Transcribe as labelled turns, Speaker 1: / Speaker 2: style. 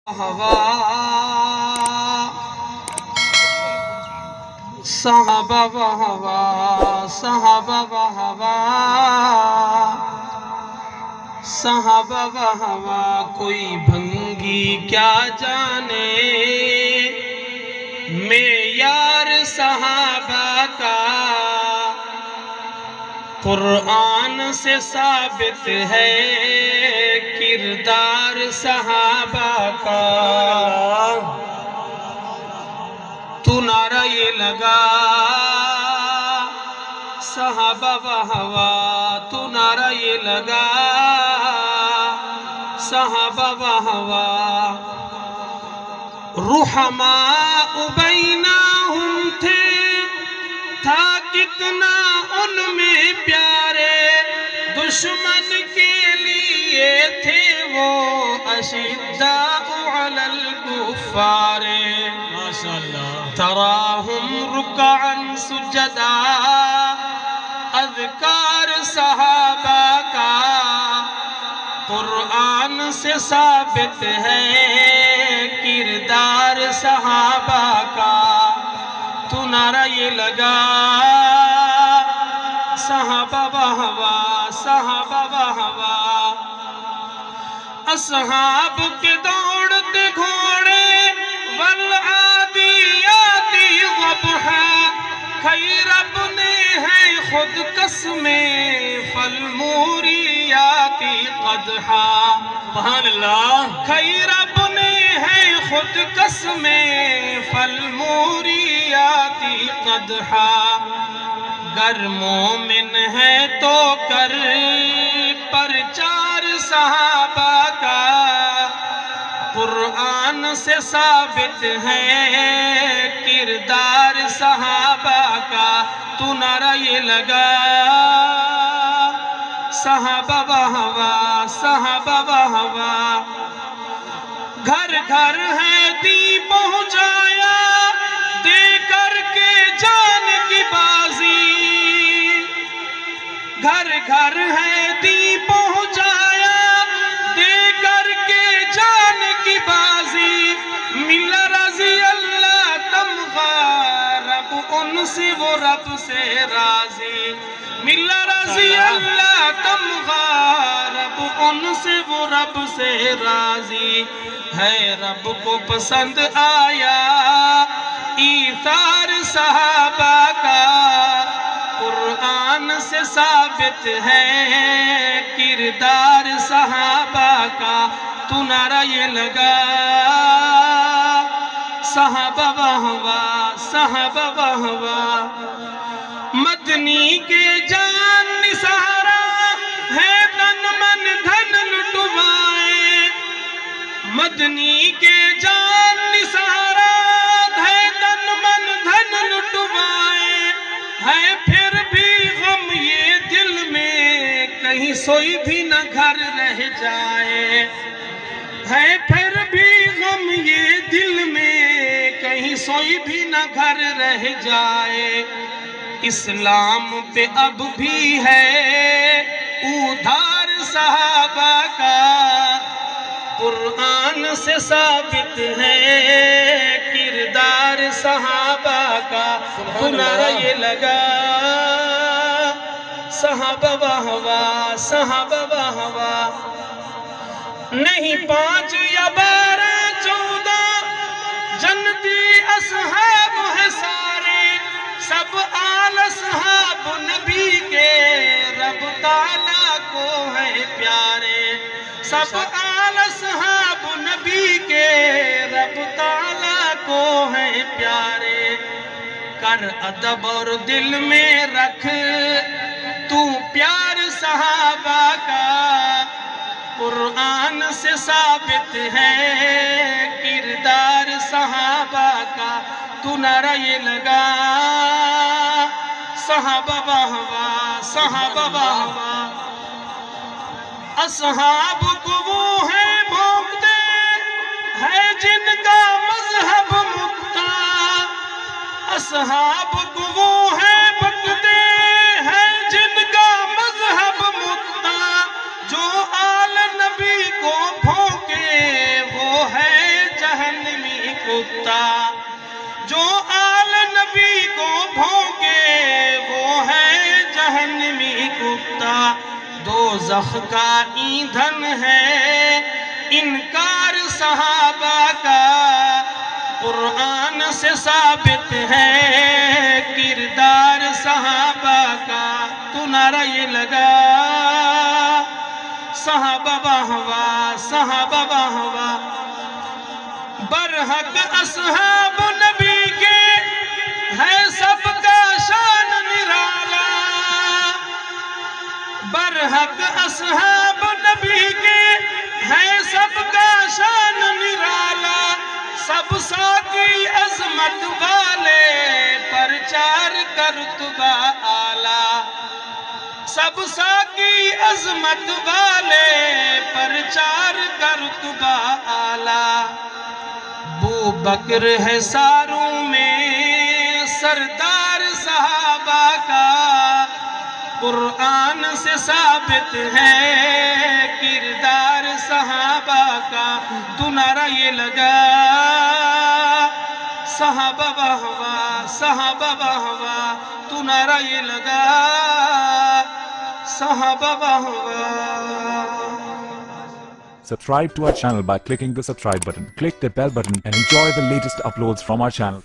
Speaker 1: ہوا صحابہ و ہوا صحابہ و ہوا صحابہ و ہوا کوئی بھنگی کیا جانے معیار صحابہ کا قرآن سے ثابت ہے کردار صحابہ کا۔ تو نعرہ یہ لگا صحابہ و ہوا، تو نعرہ یہ لگا صحابہ و ہوا۔ رحماء بینہم تھے، تھا کتنا ان میں پیارے، دشمن کے لیے تھے وہ اشداء علی الکفار۔ تراہم رکعا سجدا، اذکار صحابہ کا قرآن سے ثابت ہے کردار صحابہ کا۔ تو نعرہ یہ لگا صحابہ و ہوا صحابہ و ہوا۔ اصحاب کے دوڑتے گھوڑے والعادیات ضبحا، کھائی رب نے ہے خود قسمیں فالموریات قدحا۔ سبحان اللہ۔ کھائی رب نے ہے خود قسمیں فالموریات قدحا۔ گر مومن ہے تو کر پرچار صحابہ کا، قرآن سے ثابت ہے کردار صحابہ کا۔ تو نعرہ یہ لگا صحابہ و ہوا صحابہ و ہوا۔ گھر گھر ہے دی پہنچایا دے کر کے جان کی بازی، گھر گھر ہے دی پہنچایا دے کر کے جان کی بازی۔ ملا رضی اللہ تمغا، رب ان سے وہ رب سے راضی۔ ملا رضی اللہ تمغا، رب ان سے وہ رب سے راضی ہے۔ رب کو پسند آیا ایثار صحابہ کا، قرآن سے ثابت ہے کردار صحابہ کا۔ تو نعرہ یہ لگا صحابہ و ہوا صحابہ و ہوا۔ مدنی کے جان نثارا ہے تن من دھن لٹوائے، مدنی کے جان نثارا ہے تن من دھن لٹوائے، ہے پھر بھی غم یہ دل میں کہیں سوئی بھی نہ گھر رہ جائے، ہے پھر بھی غم یہ دل میں کہیں سوئی بھی نہ گھر رہ جائے۔ اسلام پہ اب بھی ہے ادھار صحابہ کا، قرآن سے ثابت ہے کردار صحابہ کا۔ تو نعرہ یہ لگا صحابہ و ہوا صحابہ و ہوا۔ نہیں 5 یا 12 14 جنتی اصحاب ہیں سارے، سب آل اصحاب نبی کے رب تعالیٰ کو ہیں پیارے، سب آل اصحاب نبی کے رب تعالیٰ کو ہیں پیارے۔ کر ادب اور دل میں رکھ تو پیار صحابہ کا، قرآن سے ثابت ہے کردار صحابہ کا۔ تو نعرہ یہ لگا صحابہ و ہوا صحابہ و ہوا۔ اصحاب کو وہ ہیں بھونکتے ہے جن کا مذہب مکتا، اصحاب کو وہ ہیں بکتے ہیں جن کا مذہب مکتا، جو آل نبی کو بھونکے وہ ہے کتا، جو آل نبی کو بھونکے وہ ہے جہنمی کتا، دوزخ کا ایندھن ہے انکار صحابہ کا، قرآن سے ثابت ہے کردار صحابہ کا۔ تو نعرہ یہ لگا صحابہ واہ صحابہ واہ، برحق اصحاب نبی کے ہے سب کا شان نرالا، برحق اصحاب نبی کے ہے سب کا شان نرالا، سب ساقی عظمت والے پرچار کا رتبہ اعلیٰ، سب ساقی عظمت والے پرچار کا رتبہ اعلیٰ، ابو بکر ہے ساروں میں سردار صحابہ کا، قرآن سے ثابت ہے کردار صحابہ کا۔ تو نعرہ یہ لگا صحابہ واہ واہ صحابہ واہ واہ، تو نعرہ یہ لگا صحابہ واہ واہ۔
Speaker 2: Subscribe to our channel by clicking the subscribe button. Click the bell button and enjoy the latest uploads from our channel.